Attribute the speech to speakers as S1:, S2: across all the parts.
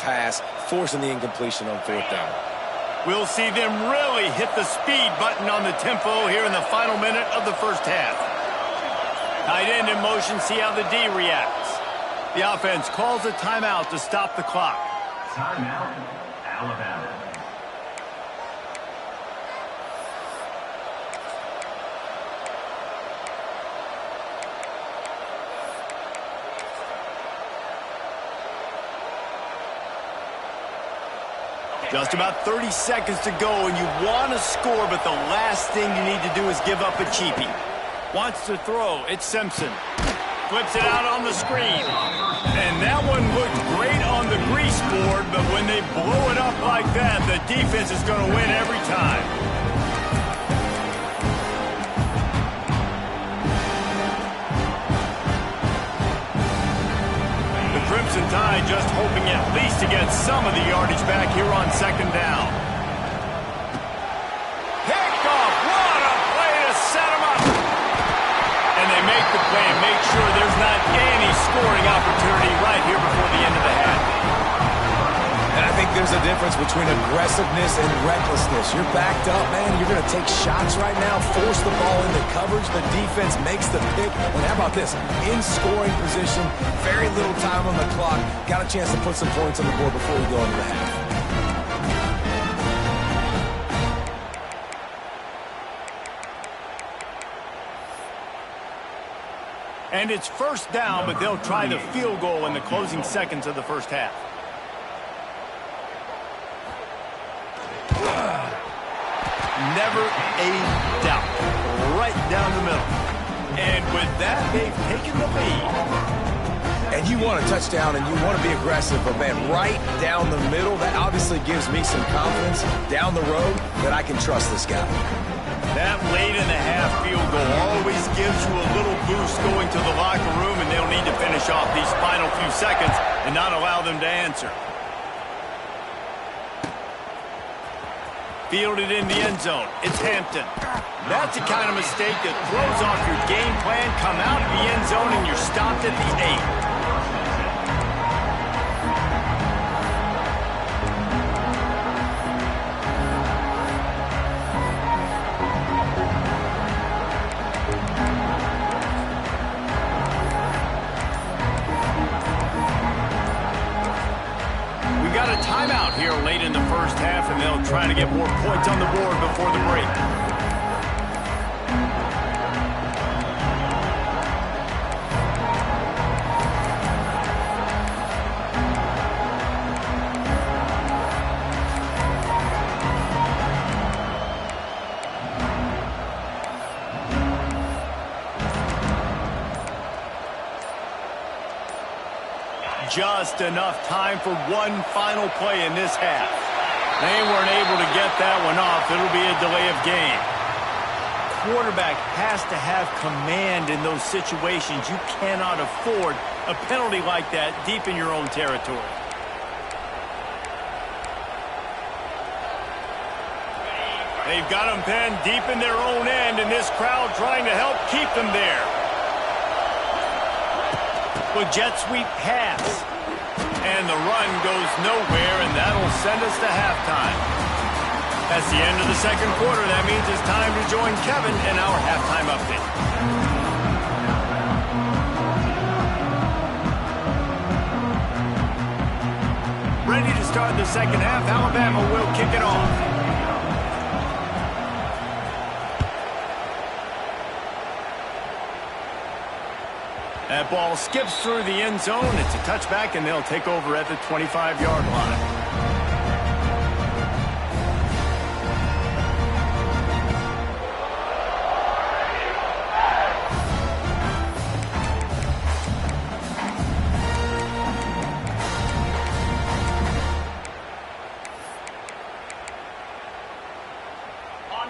S1: pass, forcing the incompletion on fourth down.
S2: We'll see them really hit the speed button on the tempo here in the final minute of the first half. Tight end in motion, see how the D reacts. The offense calls a timeout to stop the clock.
S3: Timeout, Alabama.
S2: Just about 30 seconds to go, and you want to score, but the last thing you need to do is give up a cheapie. Wants to throw. It's Simpson. Flips it out on the screen. And that one looked great on the grease board, but when they blow it up like that, the defense is going to win every time. Crimson Tide just hoping at least to get some of the yardage back here on second down. Picked off. What a play to set them up. And they make the play and make sure there's not any scoring opportunity right here before the end of the half.
S1: And I think there's a difference between aggressiveness and recklessness. You're backed up, man. You're going to take shots right now, force the ball into coverage. The defense makes the pick. And how about this? In scoring position, very little time on the clock. Got a chance to put some points on the board before we go into the half.
S2: And it's first down, but they'll try the field goal in the closing seconds of the first half. Never a doubt. Right down the middle. And with that, they've taken the lead.
S1: And you want a touchdown and you want to be aggressive, but man, right down the middle, that obviously gives me some confidence down the road that I can trust this guy.
S2: That late in the half field goal always gives you a little boost going to the locker room, and they'll need to finish off these final few seconds and not allow them to answer. Fielded in the end zone. It's Hampton. That's the kind of mistake that throws off your game plan. Come out of the end zone and you're stopped at the 8. Got a timeout here late in the first half, and they'll try to get more points on the board before the break. Just enough time for one final play in this half. They weren't able to get that one off. It'll be a delay of game. Quarterback has to have command in those situations. You cannot afford a penalty like that deep in your own territory. They've got them penned deep in their own end, and this crowd trying to help keep them there. With jet sweep pass. And the run goes nowhere, and that'll send us to halftime. That's the end of the second quarter. That means it's time to join Kevin in our halftime update. Ready to start the second half. Alabama will kick it off. That ball skips through the end zone. It's a touchback, and they'll take over at the 25-yard line.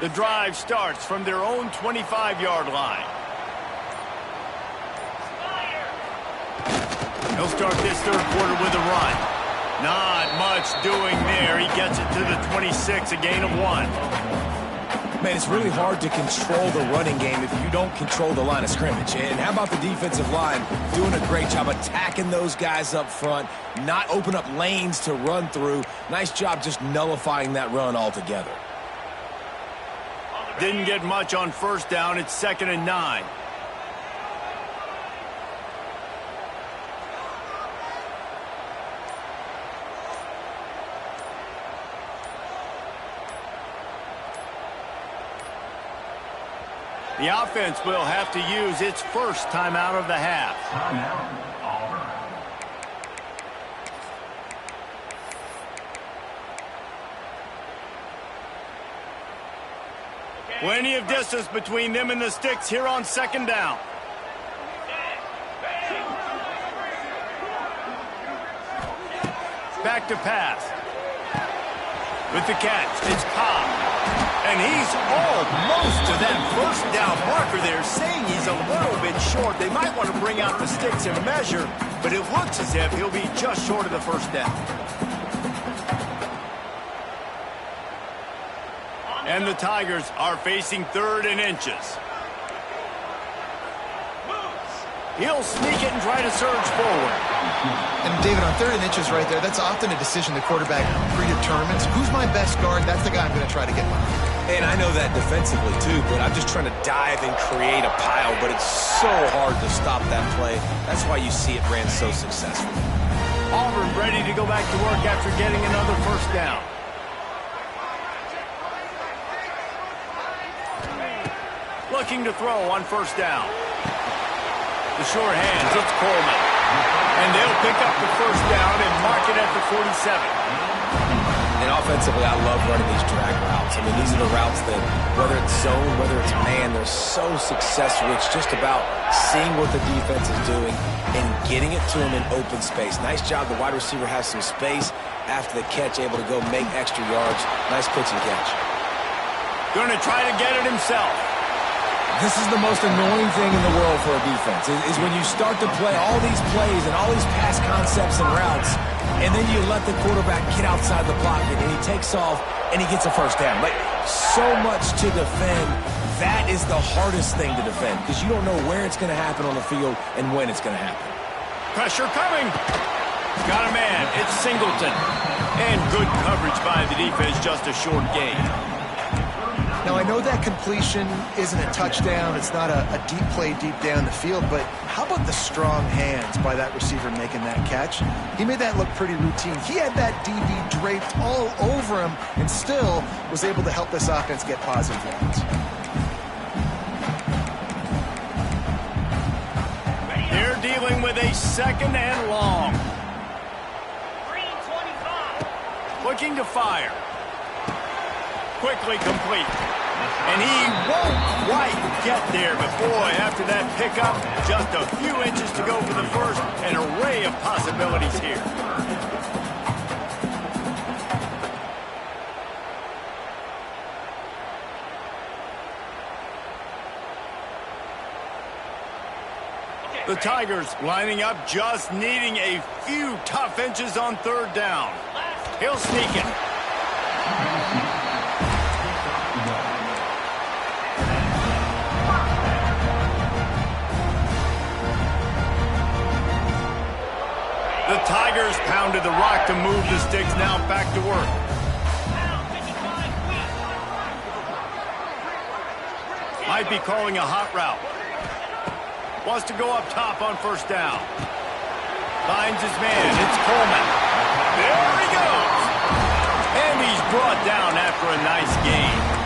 S2: The drive starts from their own 25-yard line. He'll start this third quarter with a run. Not much doing there. He gets it to the 26, a gain of 1.
S1: Man, it's really hard to control the running game if you don't control the line of scrimmage. And how about the defensive line doing a great job attacking those guys up front, not open up lanes to run through. Nice job just nullifying that run altogether.
S2: Didn't get much on first down. It's 2nd and 9. The offense will have to use its first timeout of the half.
S3: Timeout, Auburn.
S2: Plenty of distance between them and the sticks here on 2nd down. Back to pass. With the catch, it's Ncaa. And he's almost to that first down marker there, saying he's a little bit short. They might want to bring out the sticks and measure, but it looks as if he'll be just short of the first down. And the Tigers are facing 3rd and inches. He'll sneak it and try to surge forward.
S4: And David, on 3rd and inches right there, that's often a decision the quarterback predetermines. Who's my best guard? That's the guy I'm going to try to get behind.
S1: And I know that defensively too, but I'm just trying to dive and create a pile, but it's so hard to stop that play. That's why you see it ran so successful.
S2: Auburn ready to go back to work after getting another first down. Looking to throw on first down. The short hands, it's Coleman. And they'll pick up the first down and mark it at the 47.
S1: And offensively, I love running these drag routes. I mean, these are the routes that, whether it's zone, whether it's man, they're so successful. It's just about seeing what the defense is doing and getting it to them in open space. Nice job. The wide receiver has some space after the catch, able to go make extra yards. Nice pitch and catch.
S2: Going to try to get it himself.
S1: This is the most annoying thing in the world for a defense, is when you start to play all these plays and all these pass concepts and routes, and then you let the quarterback get outside the pocket, and he takes off, and he gets a first down. Like, so much to defend. That is the hardest thing to defend, because you don't know where it's going to happen on the field and when it's going to happen.
S2: Pressure coming. Got a man. It's Singleton. And good coverage by the defense, just a short gain.
S4: Now, I know that completion isn't a touchdown. It's not a deep play deep down the field, but how about the strong hands by that receiver making that catch? He made that look pretty routine. He had that DB draped all over him and still was able to help this offense get positive yards.
S2: They're dealing with a 2nd and long. Looking to fire. Quickly complete. And he won't quite get there, but boy, after that pickup, just a few inches to go for the first. An array of possibilities here. The Tigers lining up, just needing a few tough inches on 3rd down. He'll sneak it. The Tigers pounded the rock to move the sticks, now back to work. Might be calling a hot route. Wants to go up top on first down. Finds his man. It's Coleman. There he goes. And he's brought down after a nice gain.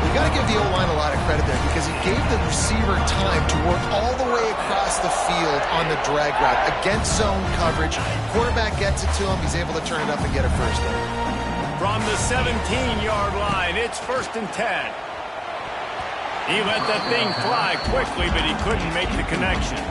S4: We've got to give the O-line a lot of credit there because he gave the receiver time to work all the way across the field on the drag route against zone coverage. Quarterback gets it to him. He's able to turn it up and get a first down.
S2: From the 17-yard line, it's 1st and 10. He let that thing fly quickly, but he couldn't make the connection.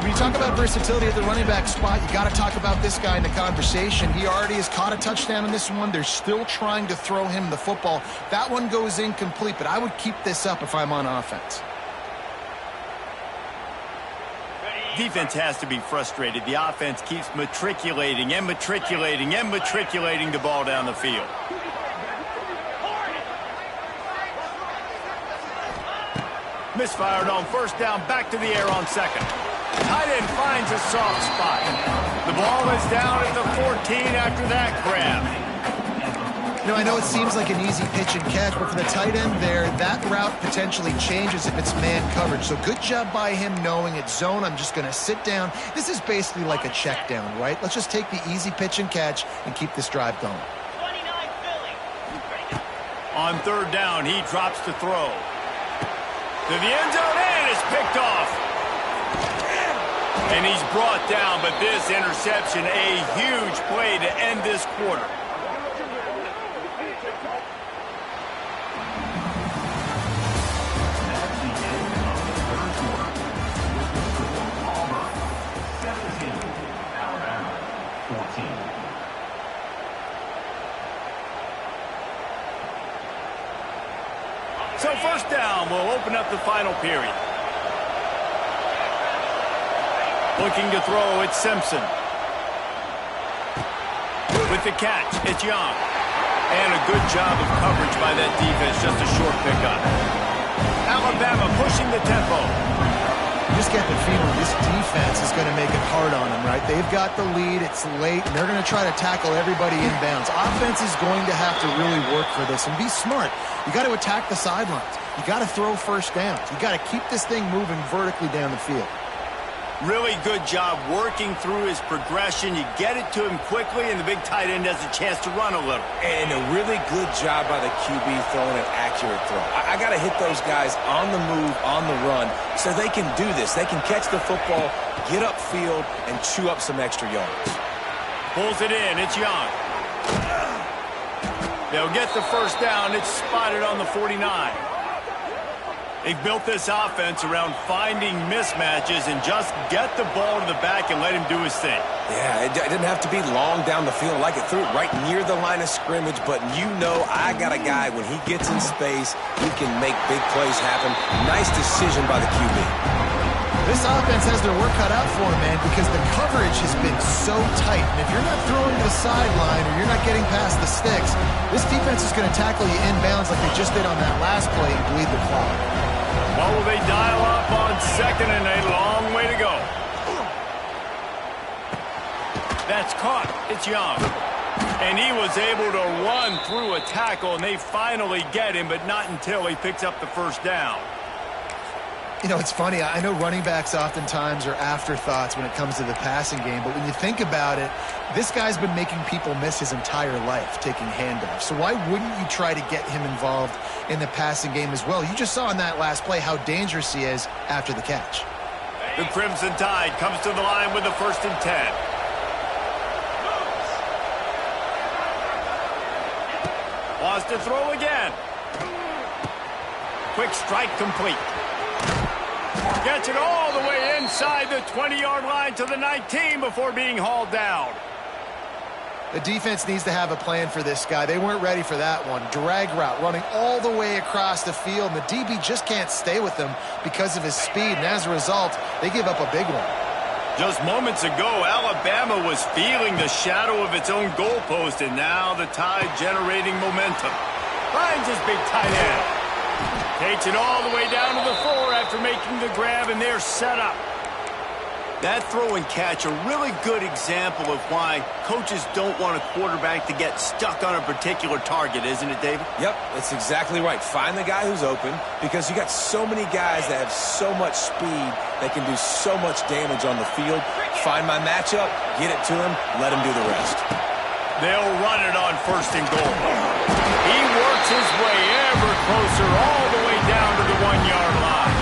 S4: When you talk about versatility at the running back spot, you got to talk about this guy in the conversation. He already has caught a touchdown in this one. They're still trying to throw him the football. That one goes incomplete, but I would keep this up if I'm on offense.
S2: Defense has to be frustrated. The offense keeps matriculating and matriculating and matriculating the ball down the field. Misfired on first down, back to the air on second. Tight end finds a soft spot. The ball is down at the 14 after that grab.
S4: I know it seems like an easy pitch and catch, but for the tight end there, that route potentially changes if it's man coverage. So good job by him knowing it's zone. I'm just going to sit down. This is basically like a check down, right? Let's just take the easy pitch and catch and keep this drive going.
S2: On third down, he drops to throw. To the end zone, and it's picked off. And he's brought down, but this interception, a huge play to end this quarter. So first down will open up the final period. Looking to throw, it's Simpson. With the catch, it's Young. And a good job of coverage by that defense, just a short pickup. Alabama pushing the tempo.
S4: You just get the feeling this defense is going to make it hard on them, right? They've got the lead, it's late, and they're going to try to tackle everybody inbounds. Offense is going to have to really work for this and be smart. You got to attack the sidelines. You got to throw first downs. You got to keep this thing moving vertically down the field.
S2: Really good job working through his progression. You get it to him quickly, and the big tight end has a chance to run a little.
S1: And a really good job by the QB throwing an accurate throw. I got to hit those guys on the move, on the run, so they can do this. They can catch the football, get upfield, and chew up some extra yards.
S2: Pulls it in. It's Young. They'll get the first down. It's spotted on the 49. They've built this offense around finding mismatches and just get the ball to the back and let him do his thing.
S1: Yeah, it didn't have to be long down the field. Like it threw it right near the line of scrimmage, but I got a guy, when he gets in space, he can make big plays happen. Nice decision by the QB.
S4: This offense has their work cut out for them, man, because the coverage has been so tight. And if you're not throwing to the sideline or you're not getting past the sticks, this defense is going to tackle you inbounds like they just did on that last play and bleed the clock.
S2: What will they dial up on second and a long way to go? That's caught. It's Young. And he was able to run through a tackle, and they finally get him, but not until he picks up the first down.
S4: It's funny. I know running backs oftentimes are afterthoughts when it comes to the passing game, but when you think about it, this guy's been making people miss his entire life taking handoffs. So why wouldn't you try to get him involved in the passing game as well? You just saw in that last play how dangerous he is after the catch.
S2: The Crimson Tide comes to the line with the 1st and 10. Wants to throw again. Quick strike complete. Gets it all the way inside the 20-yard line to the 19 before being hauled down.
S4: The defense needs to have a plan for this guy. They weren't ready for that one. Drag route running all the way across the field, and the DB just can't stay with them because of his speed, and as a result, they give up a big one.
S2: Just moments ago, Alabama was feeling the shadow of its own goalpost, and now the Tide generating momentum. Finds his big tight end. Takes it all the way down to the 4 after making the grab, and they're set up. That throw and catch, a really good example of why coaches don't want a quarterback to get stuck on a particular target, isn't it, David?
S1: Yep, that's exactly right. Find the guy who's open, because you got so many guys that have so much speed that can do so much damage on the field. Find my matchup, get it to him, let him do the rest.
S2: They'll run it on 1st and goal. He works his way ever closer all the way down to the 1-yard line.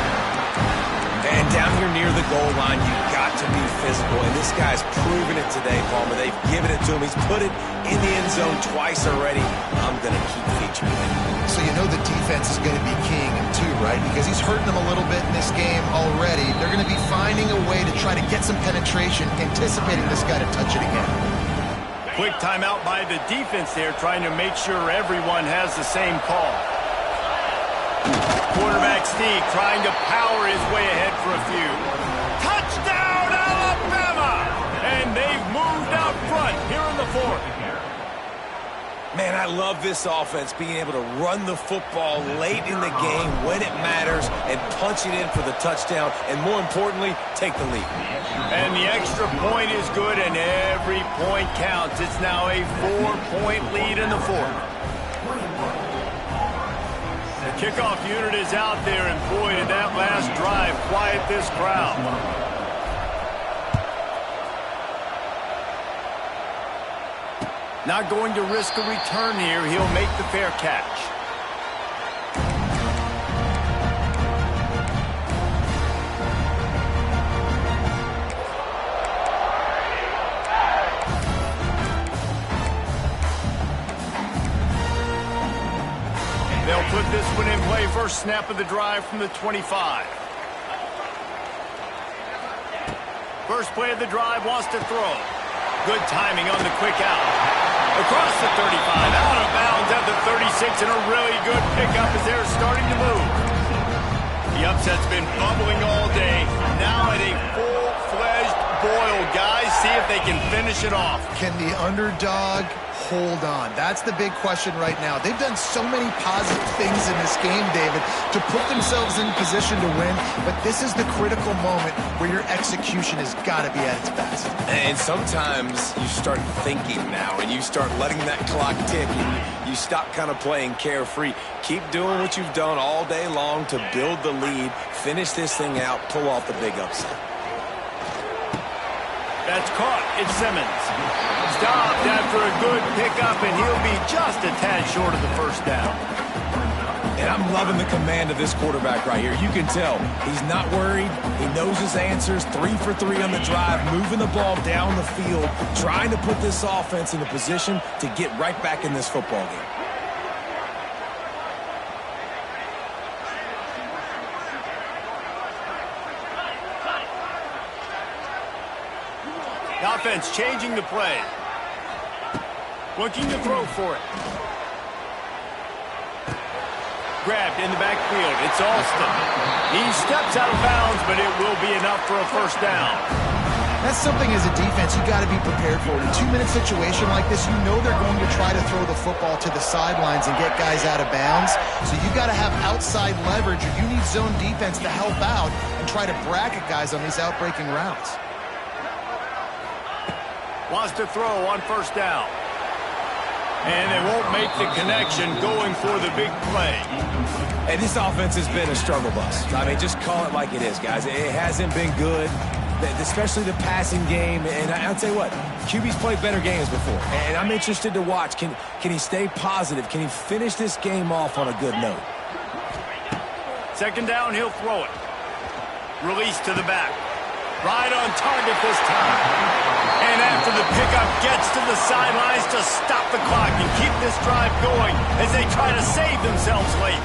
S1: And down here near the goal line, you've got to be physical. And this guy's proven it today, Palmer. They've given it to him. He's put it in the end zone twice already. I'm going to keep featuring him.
S4: So you know the defense is going to be keying him too, right? Because he's hurting them a little bit in this game already. They're going to be finding a way to try to get some penetration, anticipating this guy to touch it again.
S2: Quick timeout by the defense there, trying to make sure everyone has the same call. Quarterback Steve trying to power his way ahead for a few. Touchdown, Alabama! And they've moved out front here in the 4th.
S1: Man, I love this offense, being able to run the football late in the game when it matters and punch it in for the touchdown, and more importantly, take the lead.
S2: And the extra point is good, and every point counts. It's now a 4-point lead in the fourth. The kickoff unit is out there, and boy, did that last drive quiet this crowd. Not going to risk a return here. He'll make the fair catch. They'll put this one in play. First snap of the drive from the 25. First play of the drive, wants to throw. Good timing on the quick out. Across the 35, out of bounds at the 36, and a really good pickup as they're starting to move. The upset's been bubbling all day. Now at a full-fledged boil, guys. See if they can finish it off.
S4: Can the underdog hold on? That's the big question right now. They've done so many positive things in this game, David, to put themselves in position to win, but this is the critical moment where your execution has got to be at its best.
S1: And sometimes you start thinking now, and you start letting that clock tick, and you stop kind of playing carefree. Keep doing what you've done all day long to build the lead, finish this thing out, pull off the big upset.
S2: That's caught. It's Simmons. Stopped after a good pickup, and he'll be just a tad short of the first down.
S1: And I'm loving the command of this quarterback right here. You can tell he's not worried. He knows his answers. 3 for 3 on the drive, moving the ball down the field, trying to put this offense in a position to get right back in this football game.
S2: The offense changing the play. Looking to throw for it. Grabbed in the backfield. It's Alston. He steps out of bounds, but it will be enough for a first down.
S4: That's something as a defense you got to be prepared for. In a 2-minute situation like this, you know they're going to try to throw the football to the sidelines and get guys out of bounds. So you got to have outside leverage, or you need zone defense to help out and try to bracket guys on these outbreaking routes.
S2: Wants to throw on first down. And they won't make the connection, going for the big play.
S1: And this offense has been a struggle bus. I mean, just call it like it is, guys. It hasn't been good, especially the passing game. And I'll tell you what, QB's played better games before. And I'm interested to watch. Can he stay positive? Can he finish this game off on a good note?
S2: Second down, he'll throw it. Release to the back. Right on target this time. And after the pickup, gets to the sidelines to stop the clock and keep this drive going as they try to save themselves late.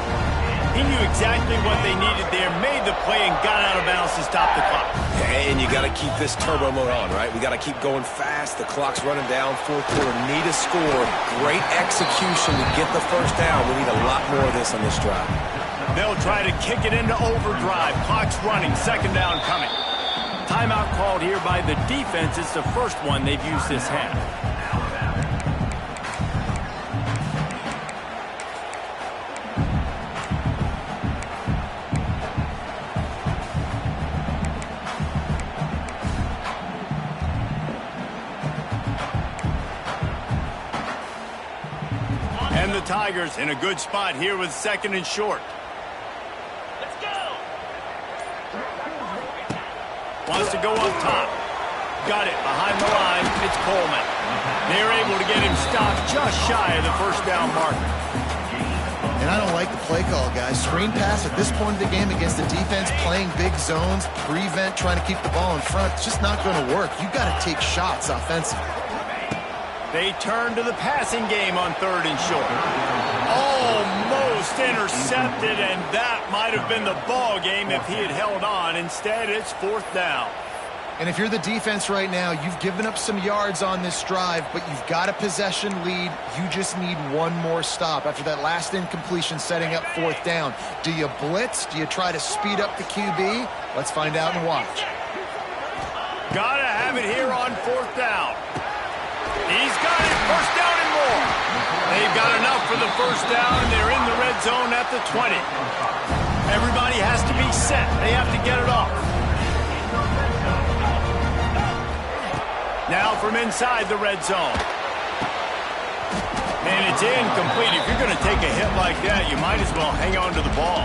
S2: He knew exactly what they needed there, made the play, and got out of bounds to stop the clock.
S1: And you got to keep this turbo mode on, right? We got to keep going fast. The clock's running down. Fourth quarter, need a score. Great execution to get the first down. We need a lot more of this on this drive.
S2: They'll try to kick it into overdrive. Clock's running. Second down coming. Timeout called here by the defense. It's the first one they've used this half. And the Tigers in a good spot here with second and short. Wants to go up top. Got it behind the line. It's Coleman. They're able to get him stopped just shy of the first down marker.
S4: And I don't like the play call, guys. Screen pass at this point of the game against the defense, playing big zones, prevent, trying to keep the ball in front. It's just not going to work. You got to take shots offensively.
S2: They turn to the passing game on third and short. Almost intercepted, and that might have been the ball game if he had held on. Instead, it's fourth down.
S4: And if you're the defense right now, you've given up some yards on this drive, but you've got a possession lead. You just need one more stop after that last incompletion setting up fourth down. Do you blitz? Do you try to speed up the QB? Let's find out and watch.
S2: Gotta have it here on fourth down. He's got it, first down and more. They first down. They're in the red zone at the 20. Everybody has to be set. They have to get it off. Now from inside the red zone. And it's incomplete. If you're going to take a hit like that, you might as well hang on to the ball.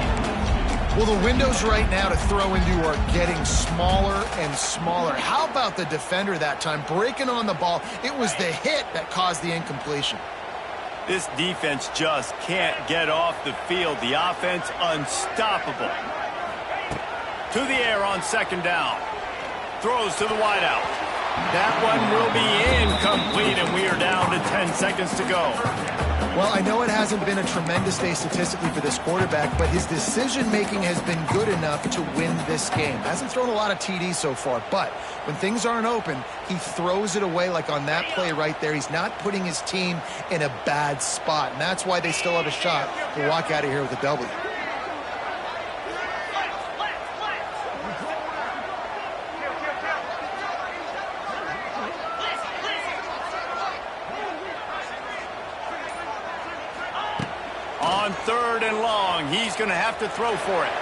S4: Well, the windows right now to throw into are getting smaller and smaller. How about the defender that time breaking on the ball? It was the hit that caused the incompletion.
S2: This defense just can't get off the field. The offense unstoppable. To the air on second down. Throws to the wideout. That one will be incomplete, and we are down to 10 seconds to go.
S4: Well, I know it hasn't been a tremendous day statistically for this quarterback, but his decision-making has been good enough to win this game. Hasn't thrown a lot of TDs so far, but when things aren't open, he throws it away like on that play right there. He's not putting his team in a bad spot, and that's why they still have a shot to walk out of here with a W.
S2: On third and long, he's going to have to throw for it.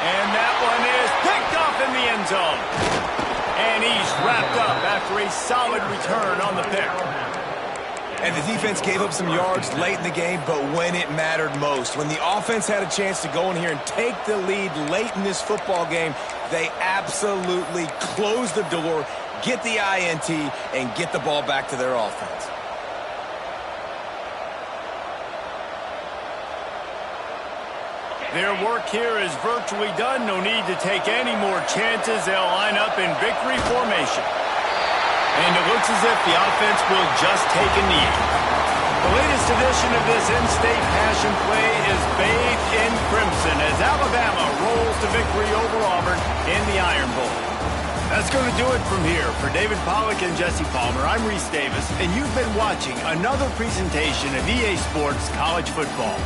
S2: And that one is picked off in the end zone. And he's wrapped up after a solid return on the pick.
S1: And the defense gave up some yards late in the game, but when it mattered most, when the offense had a chance to go in here and take the lead late in this football game, they absolutely closed the door, get the INT, and get the ball back to their offense.
S2: Their work here is virtually done. No need to take any more chances. They'll line up in victory formation. And it looks as if the offense will just take a knee. The latest edition of this in-state passion play is bathed in crimson as Alabama rolls to victory over Auburn in the Iron Bowl. That's going to do it from here. For David Pollack and Jesse Palmer, I'm Reese Davis, and you've been watching another presentation of EA Sports College Football.